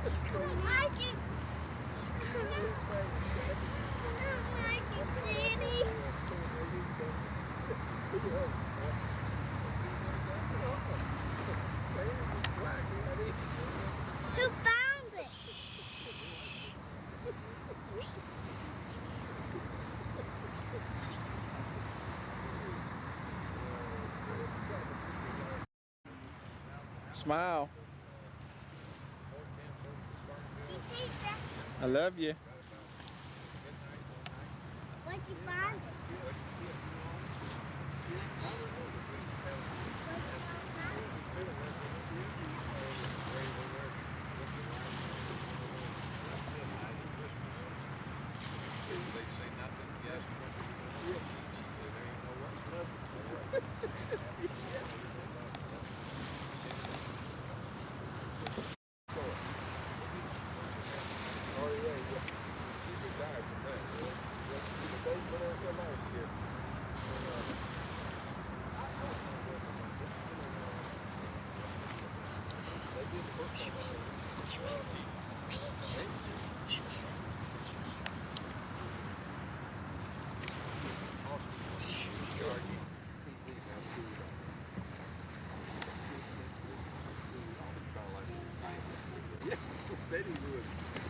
Who found it? Smile. I love you. Where'd you find it?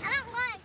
I don't like.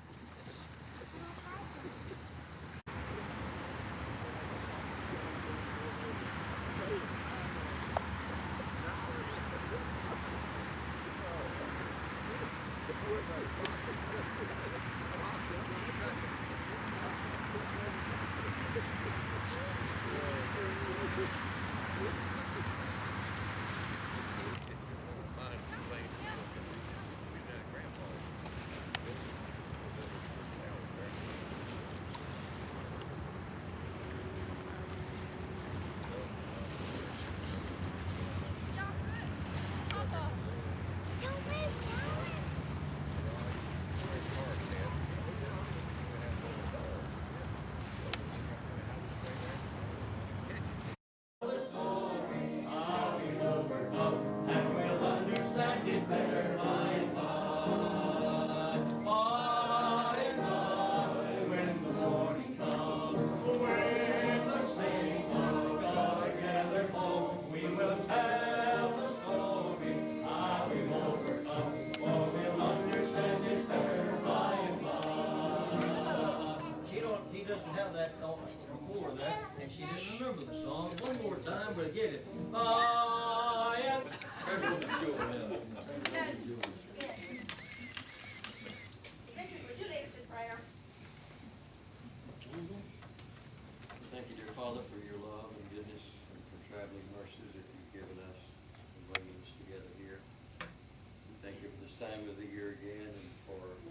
Thank you, dear Father, for your love and goodness and for traveling mercies that you've given us and bringing us together here. We thank you for this time of the year again and for the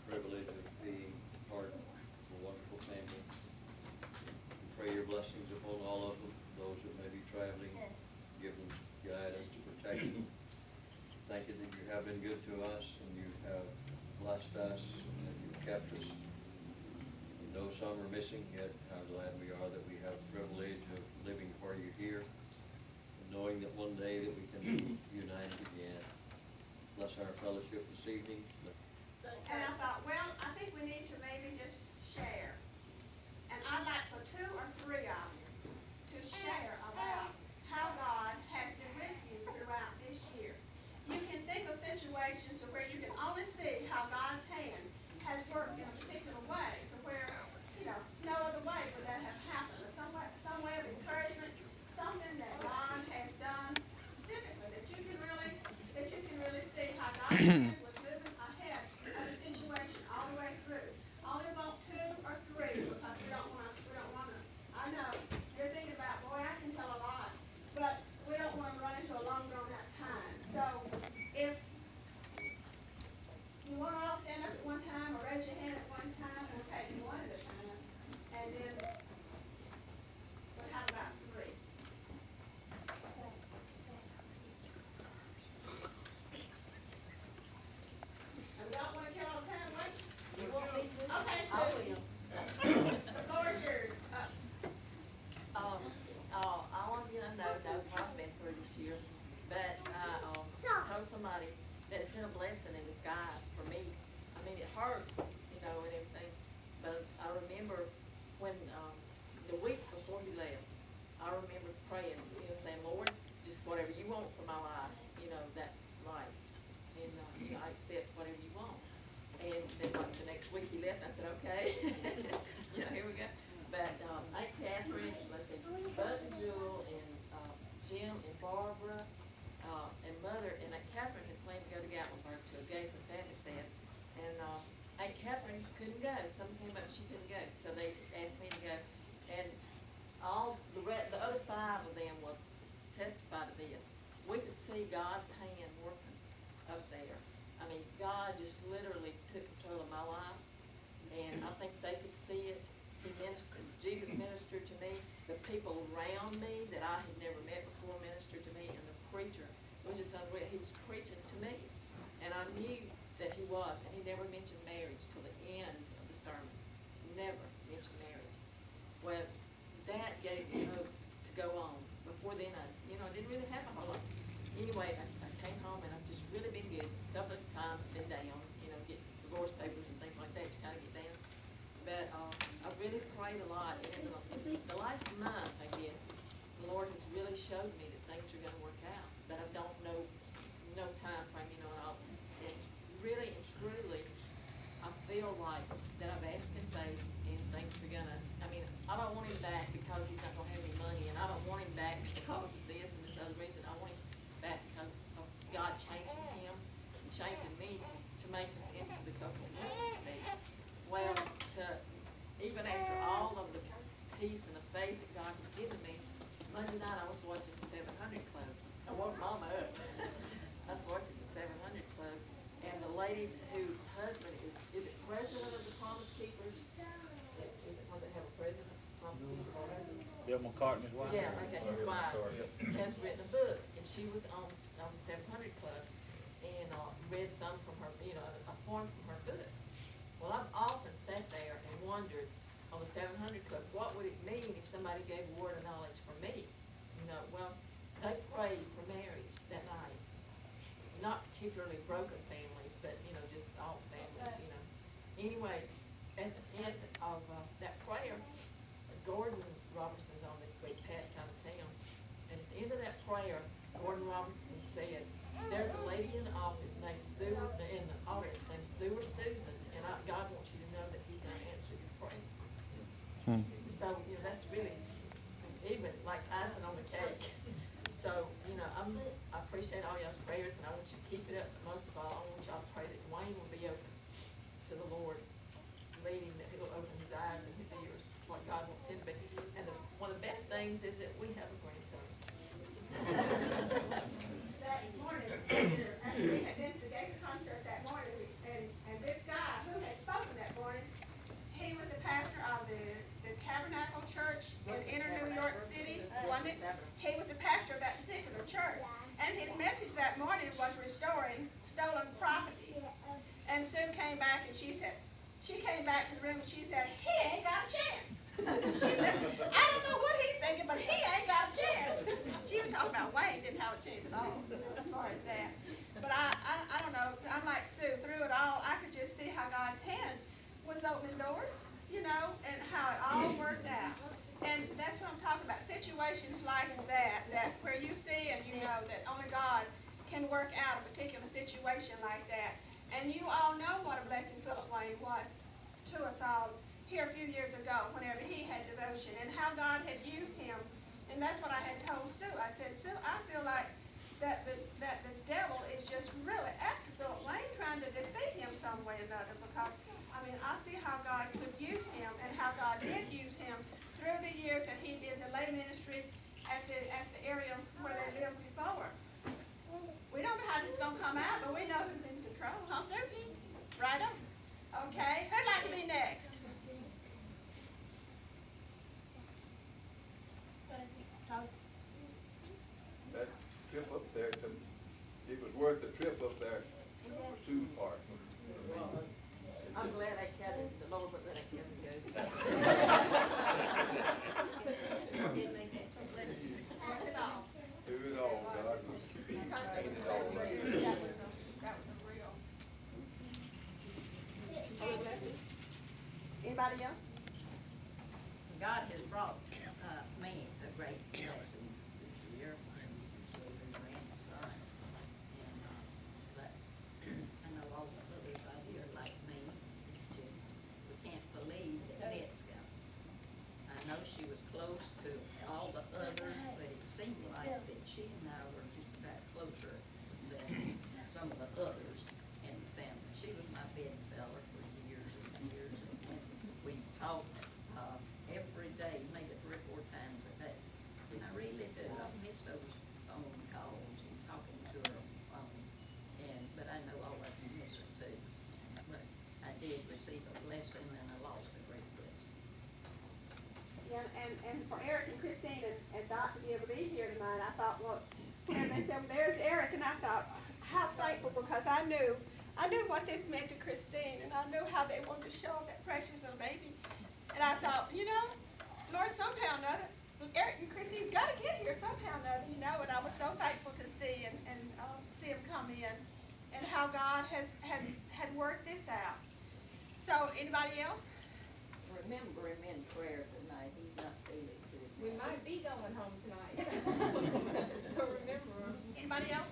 privilege of being part of a wonderful family. We pray your blessings upon all of them, those that may be traveling, give them guidance, protection. Thank you that you have been good to us and you have blessed us and you've kept us. Though some are missing, yet how glad we are that we have the privilege of living for you here and knowing that one day that we can be united again. Bless our fellowship this evening. And I thought, well, I think we need to maybe just share. And I'd like for 2 or 3 of you to share about how God has been with you throughout this year. You can think of situations where you can only see how God's hand has worked in a particular way, to where, you know, no other way would that have happened. Or some way of encouragement, something that God has done specifically that you can really see how God's hand was moving ahead of the situation all the way through. Only about 2 or 3 because we don't want to. I know you're thinking about, boy, I can tell a lot, but we don't want to run into a long drawn out time. So if you want to all stand up at one time or raise your hand at one time, we'll take you one at a time. And then, but how about 3? And we don't want to kill all the time, wait? You want me to? Okay, I so will. the floor is yours. I want you to know, no, I've been through this year, but I told somebody that it's been a blessing in disguise for me. I mean, it hurts, you know, and everything, but I remember when, the week before he left, I remember praying, you know, saying, Lord, just whatever you want for my life, you know, that's life. And, you know, I accept whatever you want. And then like the next week he left, I said, okay, you know, here we go. But, Aunt Catherine, let's see, Bud and Jewel and, Jim and Barbara, and Mother, and Aunt Catherine had planned to go to Gatlinburg to a Gay for Family Fest. And, Aunt Catherine couldn't go. Something came up, she couldn't go. So they asked me to go. And all the other 5 of them will testify to this. We could see God's hand working up there. I mean, God just literally took control of my life, and I think they could see it. He ministered, Jesus ministered to me. The people around me that I had never met before ministered to me, and the preacher was just unreal. He was preaching to me, and I knew that he was, and he never mentioned marriage till the end of the sermon. Never mentioned marriage. Well, that gave me hope to go on. Before then, I didn't really have a whole lot. Anyway, I came home, and I've just really been good. A couple of times been down, get divorce papers and things like that, just kind of get down. But I've really prayed a lot, and in the last month, I guess, the Lord has really showed me that things are going to work out. But I don't know no time frame, and all. And really and truly, I feel like that I've asked in faith, and things are gonna. I mean, I don't want him back because he's not gonna have any money, and I don't want him back because of this and this other reason. I want him back because of God changing him and changing me to make us into the couple he wants us to be. Well, even after all of the peace and the faith that God has given me, Monday night I was watching the 700 Club. I woke Mama up. I was watching the 700 Club, and the lady whose husband is it president of the Promise Keepers? Is it when they have a president of the Promise Keepers? Bill McCartney's wife? Yeah, okay, his wife has written a book, and she was on the 700 Club, and read some from her, a poem from her book. Well, I've often sat there and wondered on the 700 Club, what would it mean if somebody gave a word of knowledge for me? Well, they prayed for marriage that night. Not particularly broken families, but, just all families, Anyway, at the end of that prayer, Gordon Robertson's on this week, Pat's out of town. And at the end of that prayer, Gordon Robertson said, there's a lady in the office named Sue, in the audience named Sue or Susan, and God wants you to know that he's going to answer your prayer. So, that's really even like icing on the cake. So, I appreciate all y'all's prayers, and I want you to keep it up. But most of all, I want y'all to pray that Wayne will be open to the Lord's leading, that he'll open his eyes and his ears, what God wants him to be. And one of the best things is that we have a grandson. That morning, after we had been to the Gator concert that morning, and this guy who had spoken that morning, he was a pastor of the Tabernacle Church in inner New York City, wasn't it? He was a pastor of that particular church. And his message that morning was restoring stolen property. And Sue came back and she came back to the room and she said, he ain't got a chance. She said, I don't know what he's thinking, but he ain't got a chance. She was talking about Wayne didn't have a chance at all, as far as that. But I don't know, I'm like Sue, through it all, I could just see how God's hand was opening doors, and how it all worked out. And that's what I'm talking about, situations like that where you see and you know that only God can work out a particular situation like that. And you all know what a blessing Philip Wayne was to us all here a few years ago whenever he had devotion and how God had used him. And that's what I had told Sue. I said, Sue, I feel like that the devil is just really after Philip Wayne trying to defeat him some way or another because, I see how God could use him and how God did use him through the years that he did the lay ministry at the area where they lived before. We don't know how this is going to come out, but we know who's in control, huh, sir? Right on. Okay. Who'd like to be next? That trip up there, it was worth the trip up there for Sue's part. I'm glad I counted, the Lord would let I count go. Worth it all. Do it all, God will paint it all. That was Anybody else? God has brought me a great blessing this year with a grandson. And, but I know all the others out here like me, it's just, we can't believe that Net's gone. I know she was close to all the others, but it seemed like that she and I were just about closer than some of the others in the family. She was my bedfellow for years and years, and we talked every day, maybe 3 or 4 times a day. And I really do. I miss those phone calls and talking to her on the phone. But I know all of you miss her too. But I did receive a blessing and I lost a great blessing. Yeah, and for Eric and Christine and Doc to be able to be here tonight, I thought, well, and they said, well, there's Eric, and I thought, how thankful, because I knew what this meant to Christine, and I knew how they wanted to show that precious little baby. And I thought, Lord, somehow or another, Eric and Christine's got to get here somehow or another, and I was so thankful to see and see them come in, and how God had worked this out. So, anybody else? Remember him in prayer tonight. He's not feeling good. We might be going home tonight. So remember him. Anybody else?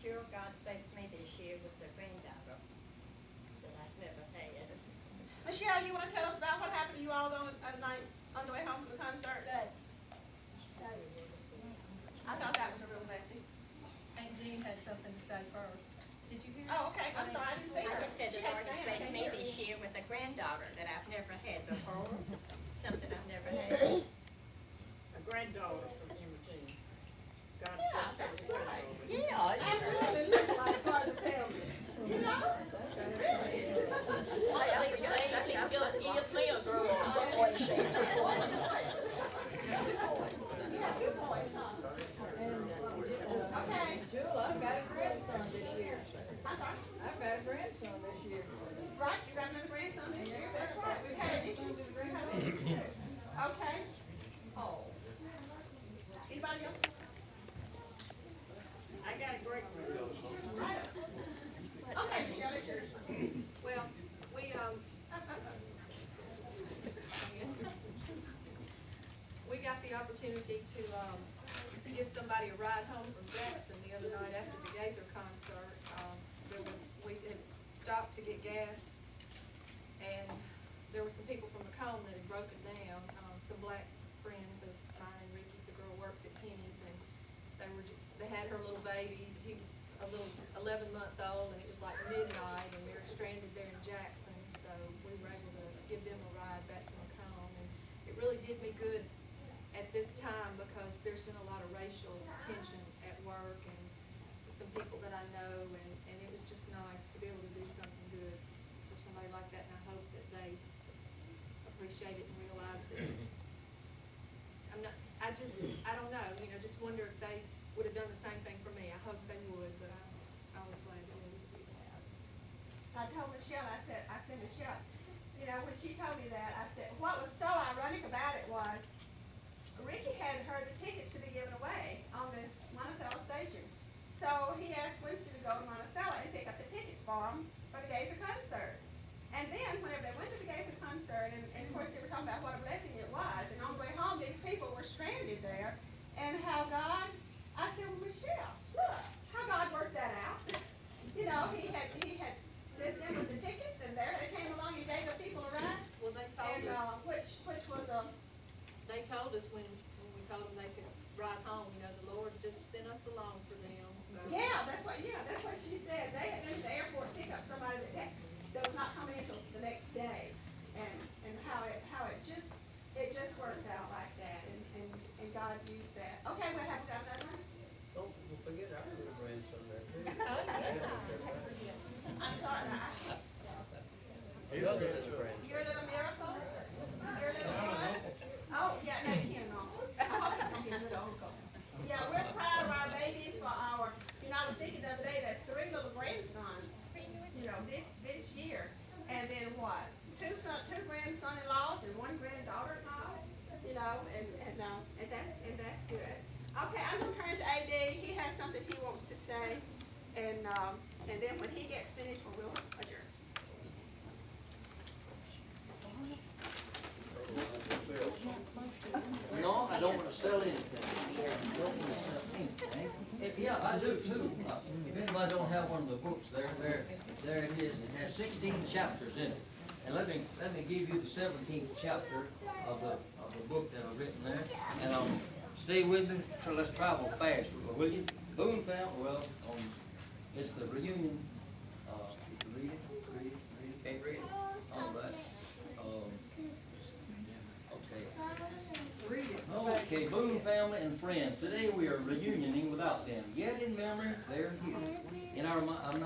Sure, God blessed me this year with a granddaughter that I've never had. Michelle, you want to tell us about what happened to you all on the way home from the concert? I thought that was a real blessing. Aunt Jean had something to say first. Did you hear? Oh, okay. I'm sorry, I didn't see I her. just said the She had Lord to has stand. I blessed couldn't me hear her. this year with a granddaughter that I've never had before. Something I've never had. A granddaughter from Eugene. God Yeah, bless that's her right. granddaughter. Yeah, Absolutely looks like part of the family. You know? Really? Okay. Jewel, I've got a grandson this year. I'm sorry. I've got a grandson this year. Right, you got another grandson this year? That's right. We've had issues. We've had issues too. Okay. Oh. Anybody else? I got a great grandson. Right. Okay, Michelle, it's yours. Well, we got the opportunity to give somebody a ride home from Jackson the other night after the Gaither concert. We had stopped to get gas, and there were some people from Macomb that had broken down. Some black friends of mine and Ricky's, the girl works at Kenny's, and they had her little baby. He was a little 11-month-old, and it was like midnight, and we were stranded there in Jackson, so we were able to give them a ride back to Macomb. And it really did me good at this time, because there's been a lot of racial tension at work and some people that I know, and it was just nice to be able to do something good for somebody like that, and I hope that they appreciate it and realize that I don't know, just wonder if they would have done the same thing for me. I hope they would, but I was glad to be able to do that. I told Michelle, I said, Michelle, when she told me that, I said, what was so ironic about it was, Ricky had heard the tickets to be given away on the Monticello station. So he asked Winston to go to Monticello and pick up the tickets for him for the Gaither concert. And then whenever they went to the Gaither concert, and of course they were talking about what a blessing it was, and on the way home these people were stranded there, and how God, I said, well, Michelle, look, how God worked that out. He had sent them with the tickets, and there they came along and gave the people a ride. Well, they told And us, which was they told us when we told them they could ride home, the Lord just sent us along for them, so. that's what she said. They had been to the airport to pick up somebody that was not coming until the next day, and how it just worked out like that, and God used that. Okay, we'll have to have another one. Don't forget our little grandson there too. I'm sorry, Your other little grandson. your little miracle, your little one. Oh, yeah, that's him. I hope he's gonna be a little uncle. Yeah, we're proud of our babies for our. I was thinking the other day, there's 3 little grandsons. This year, and then what? 2 grandson-in-laws and 1 granddaughter-in-law. And that's good. Okay, I'm gonna turn to AD. He has something he wants to say, and then when he gets finished, we'll adjourn. I don't want to sell anything. I don't want to sell anything. Yeah, I do too. If anybody don't have one of the books, there it is. It has 16 chapters in it. And let me give you the 17th chapter of the book that I've written there. And stay with me till let's travel fast, will you? Boone found, well, it's the reunion. You can read it. Can't read it. All right. Read it. Okay, Boone family and friends. Today we are reunioning without them. Yet in memory, they're here. In our mind,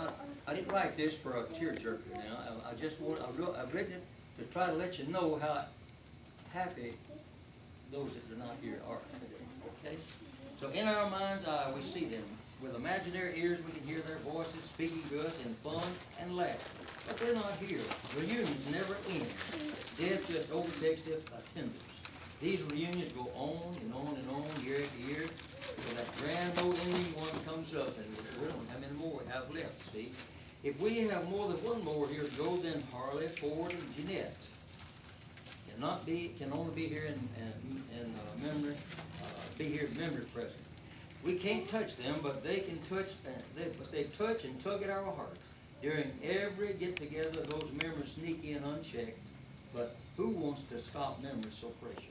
I didn't write this for a tearjerker now. I've written it to try to let you know how happy those that are not here are. Okay? So in our mind's eye, we see them. With imaginary ears, we can hear their voices speaking to us in fun and laughter. But they're not here. Reunions never end. Death just overtakes their attenders. These reunions go on and on and on, year after year, till that grand old ending one comes up, and we don't know how many more we have left, see? If we have more than one more here to go, then Harley, Ford, and Jeanette can only be here in memory, be here in memory present. We can't touch them, but they can touch, they touch and tug at our hearts. During every get-together, those memories sneak in unchecked, but who wants to stop memories so precious?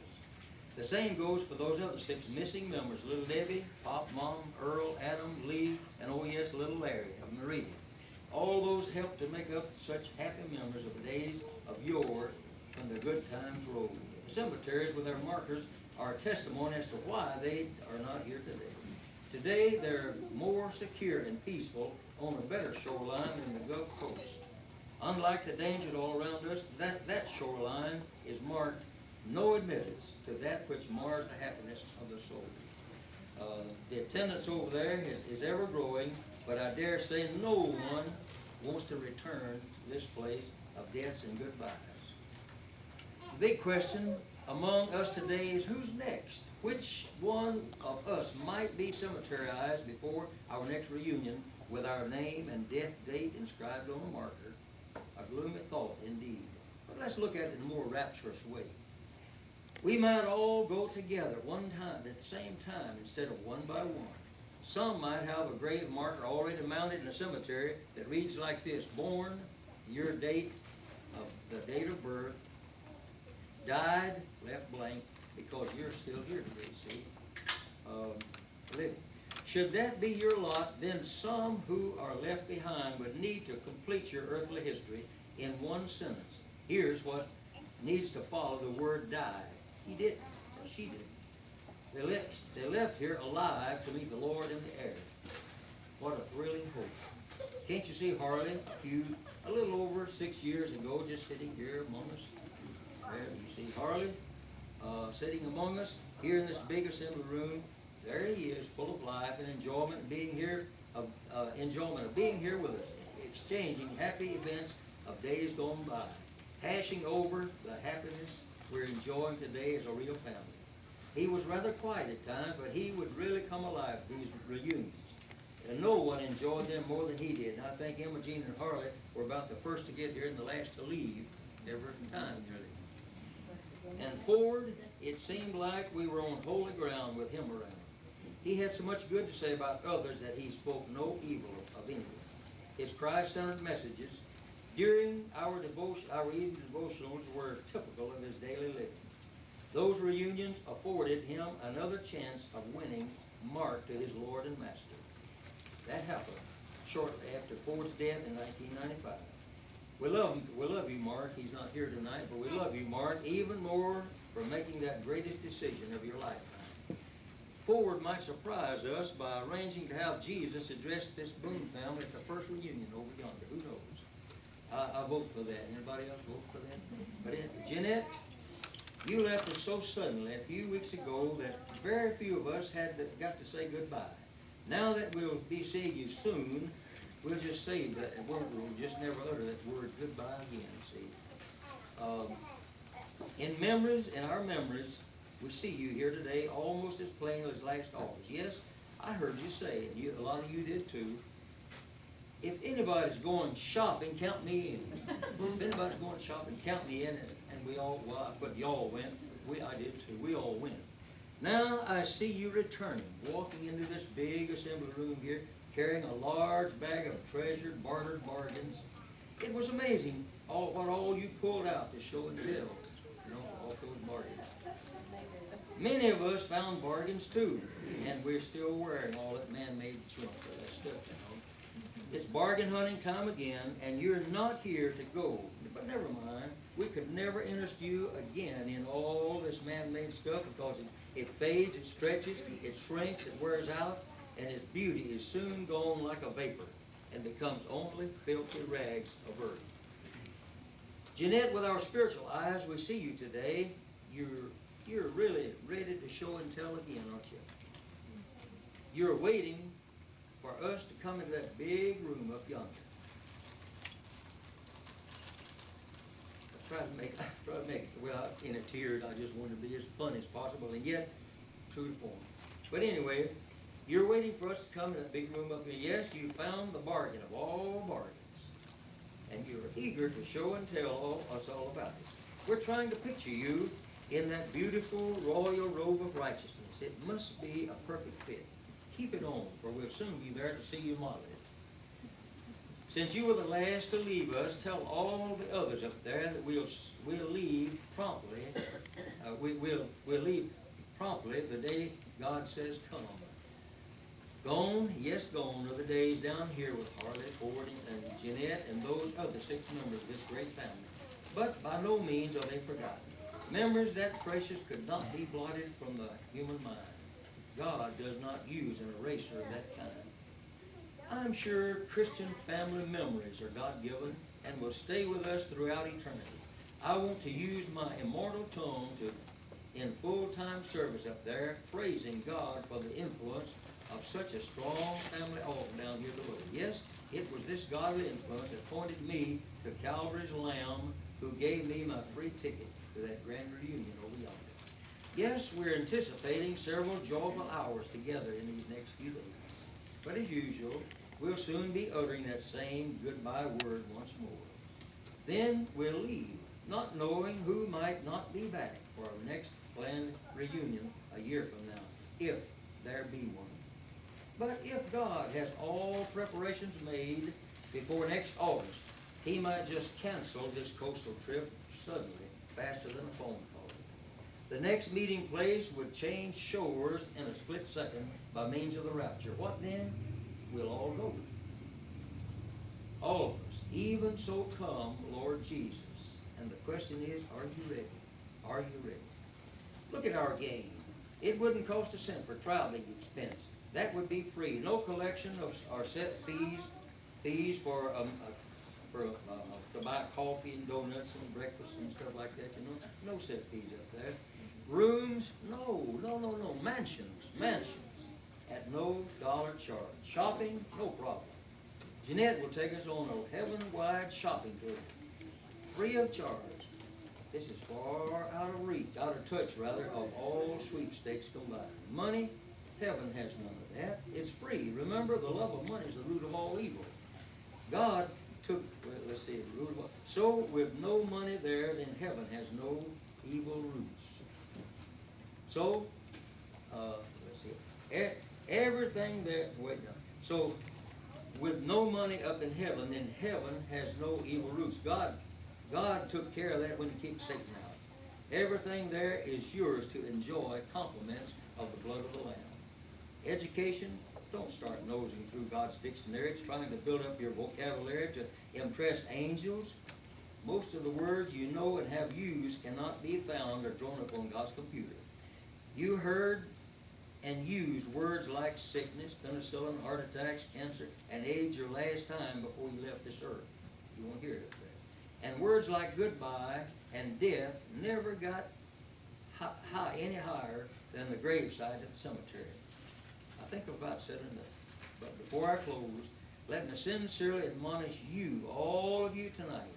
The same goes for those other 6 missing members, little Debbie, Pop, Mom, Earl, Adam, Lee, and oh yes, little Larry of Meridian. All those help to make up such happy memories of the days of yore when the good times rolled. Cemeteries with their markers are a testimony as to why they are not here today. Today, they're more secure and peaceful on a better shoreline than the Gulf Coast. Unlike the dangers all around us, that shoreline is marked no admittance to that which mars the happiness of the soul. The attendance over there is ever growing, but I dare say no one wants to return to this place of deaths and goodbyes. The big question among us today is who's next? Which one of us might be cemeterized before our next reunion with our name and death date inscribed on a marker? A gloomy thought indeed. But let's look at it in a more rapturous way. We might all go together one time at the same time instead of one by one. Some might have a grave marker already mounted in a cemetery that reads like this: born, your date of the date of birth, died, left blank, because you're still here today, see? Living. Should that be your lot, then some who are left behind would need to complete your earthly history in one sentence. Here's what needs to follow the word die. He didn't, or she didn't. They left here alive to meet the Lord in the air. What a thrilling hope. Can't you see Harley a little over 6 years ago, just sitting here among us? There, you see Harley sitting among us here in this big assembly room. There he is, full of life and enjoyment of being here, with us, exchanging happy events of days gone by, hashing over the happiness we're enjoying today as a real family. He was rather quiet at times, but he would really come alive to these reunions. And no one enjoyed them more than he did. And I think Imogene and Harley were about the first to get here and the last to leave every time nearly. And Ford, it seemed like we were on holy ground with him around. He had so much good to say about others that he spoke no evil of anyone. His Christ-centered messages during our evening devotionals were typical of his daily living. Those reunions afforded him another chance of winning Mark to his Lord and Master. That happened shortly after Ford's death in 1995. We love you, Mark. He's not here tonight, but we love you, Mark, even more for making that greatest decision of your lifetime. Ford might surprise us by arranging to have Jesus address this Boone family at the first reunion over yonder. Who knows? I vote for that. Anybody else vote for that? But Jeanette, you left us so suddenly a few weeks ago that very few of us got to say goodbye. Now that we'll be seeing you soon, we'll just say that word. We'll just never utter that word goodbye again. See, in our memories, we see you here today almost as plain as last August. Yes, I heard you say, and a lot of you did too. If anybody's going shopping, count me in. If anybody's going shopping, count me in. And we all, well, but y'all went. I did too. We all went. Now I see you returning, walking into this big assembly room here, carrying a large bag of treasured, bartered bargains. It was amazing what all you pulled out to show and tell, all those bargains. Many of us found bargains too, and we're still wearing all that man-made junk for that stuff, It's bargain hunting time again, and you're not here to go. But never mind, we could never interest you again in all this man-made stuff because it fades, it stretches, it shrinks, it wears out, and its beauty is soon gone like a vapor and becomes only filthy rags of earth. Jeanette, with our spiritual eyes, we see you today. You're really ready to show and tell again, aren't you? You're waiting for us to come into that big room up yonder. I try to make it without any tears. I just want to be as fun as possible and yet true to form. But anyway, you're waiting for us to come to that big room up here. Yes, you found the bargain of all bargains. And you're eager to show and tell us all about it. We're trying to picture you in that beautiful royal robe of righteousness. It must be a perfect fit. Keep it on, for we'll soon be there to see you model it. Since you were the last to leave us, tell all the others up there that we'll leave promptly. We'll leave promptly the day God says come. Gone, yes, gone are the days down here with Harley, Ford, and Jeanette, and those other 6 members of this great family. But by no means are they forgotten. Memories that precious could not be blotted from the human mind. God does not use an eraser of that kind. I'm sure Christian family memories are God-given and will stay with us throughout eternity. I want to use my immortal tongue in full-time service up there, praising God for the influence of such a strong family altar down here below. Yes, it was this godly influence that pointed me to Calvary's Lamb, who gave me my free ticket to that grand reunion over yonder. Yes, we're anticipating several joyful hours together in these next few days. But as usual, we'll soon be uttering that same goodbye word once more. Then we'll leave, not knowing who might not be back for our next planned reunion a year from now, if there be one. But if God has all preparations made before next August, He might just cancel this coastal trip suddenly, faster than a phone call. The next meeting place would change shores in a split second by means of the rapture. What then? We'll all go. All of us. Even so come, Lord Jesus. And the question is, are you ready? Are you ready? Look at our game. It wouldn't cost a cent for traveling expense. That would be free. No collection of our set fees for to buy coffee and donuts and breakfast and stuff like that. No set fees up there. Rooms, no. Mansions at no dollar charge. Shopping, no problem. Jeanette will take us on a heaven-wide shopping tour, free of charge. This is far out of touch of all sweepstakes combined. Money, heaven has none of that. It's free. Remember, the love of money is the root of all evil. God took, the root of all. So, with no money there, then heaven has no evil roots. So, everything there, so, with no money up in heaven, then heaven has no evil roots. God took care of that when He kicked Satan out. Everything there is yours to enjoy compliments of the blood of the Lamb. Education, don't start nosing through God's dictionary, trying to build up your vocabulary to impress angels. Most of the words you know and have used cannot be found or drawn up on God's computer. You heard and used words like sickness, penicillin, heart attacks, cancer, and age your last time before you left this earth. You won't hear it up there. And words like goodbye and death never got any higher than the graveside at the cemetery. I think I've about said enough. But before I close, let me sincerely admonish you, all of you tonight,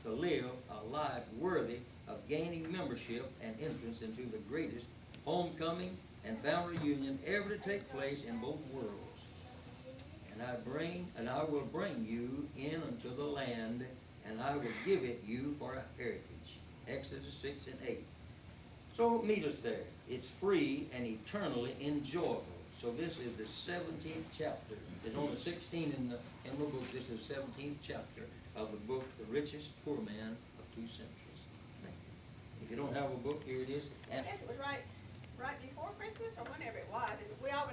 to live a life worthy of gaining membership and entrance into the greatest homecoming and family reunion ever to take place in both worlds. And I will bring you in unto the land, and I will give it you for a heritage. Exodus 6 and 8. So don't meet us there. It's free and eternally enjoyable. So this is the 17th chapter. There's only 16 in the book. This is the 17th chapter of the book, The Richest Poor Man of Two Centuries. If you don't have a book, here it is. I guess it was right before Christmas or whenever it was. And we all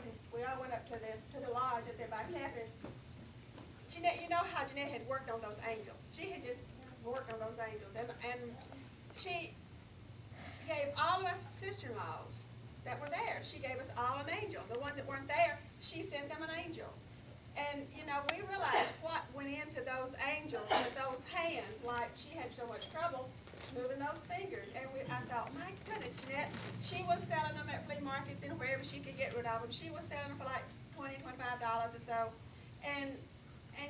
went up to the lodge up there by Catherine's. Jeanette, you know how Jeanette had worked on those angels. She had just worked on those angels, and she gave all of us sister-in-laws that were there. She gave us all an angel. The ones that weren't there, she sent them an angel. And, you know, we realized what went into those angels with those hands, like she had so much trouble moving those fingers. And I thought, my goodness, Jeanette, she was selling them at flea markets and wherever she could get rid of them. She was selling them for like $20, $25 or so. And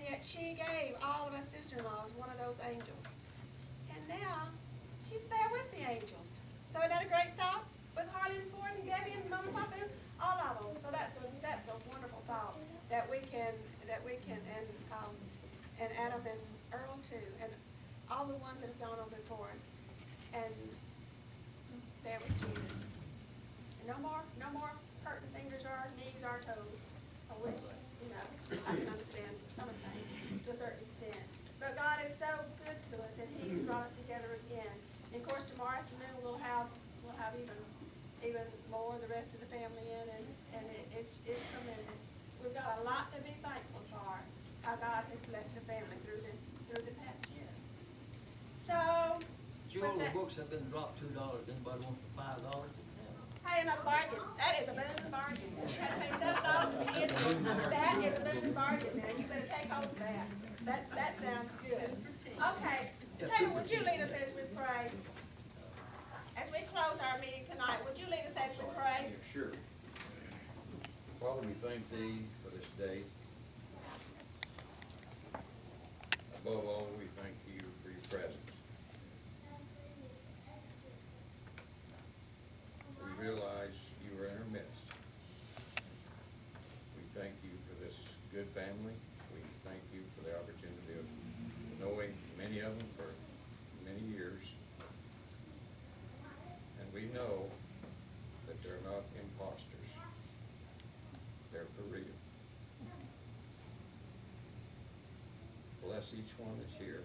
yet she gave all of us sister-in-laws one of those angels. And now she's there with the angels. So isn't that a great thought? With Arlean, Ford, and Debbie, and Mama, Papa, and all of them. So that's a wonderful thought that we can, and Adam and Earl too, and all the ones that have gone on before us, and there with Jesus. And no more hurting fingers or knees or toes, which, you know, I can understand some of things to a certain extent. But God is so good to us, and He's brought us together again. And of course, tomorrow afternoon we'll have even more of the rest of the family in, and it's tremendous. We've got a lot to be thankful for, how God has blessed the family through the past year. So, Joel, the books have been dropped $2. Anybody want for $5? hey, another bargain. That is a boon bargain. You had to pay $7 to be in it. That is a boon bargain. Now you better take hold of that. That sounds good. Okay, Taylor, would you lead us as we pray? As we close our meeting tonight, would you lead us as we pray? Yeah, sure. Father, we thank Thee for this day. Above all, we thank You for Your presence. We realize You are in our midst. We thank You for this good family. We thank You for the opportunity of knowing many of them for many years. And we know that they're not imposters. They're for real. Bless each one that's here.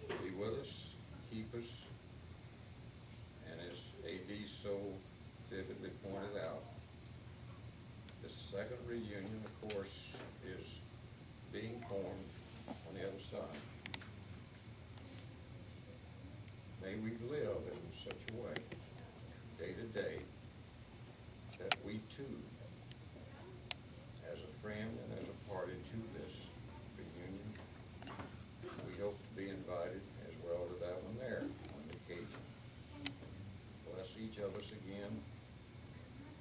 Be with us, keep us, and as A.D. so vividly pointed out, the second reunion, of course, is being formed on the other side. May we live in such a way, day to day, that we too, as a friend and as a party to this reunion, we hope to be invited as well to that one there on the occasion. Bless each of us again.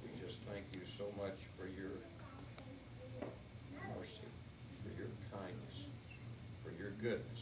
We just thank You so much for Your mercy, for Your kindness, for Your goodness.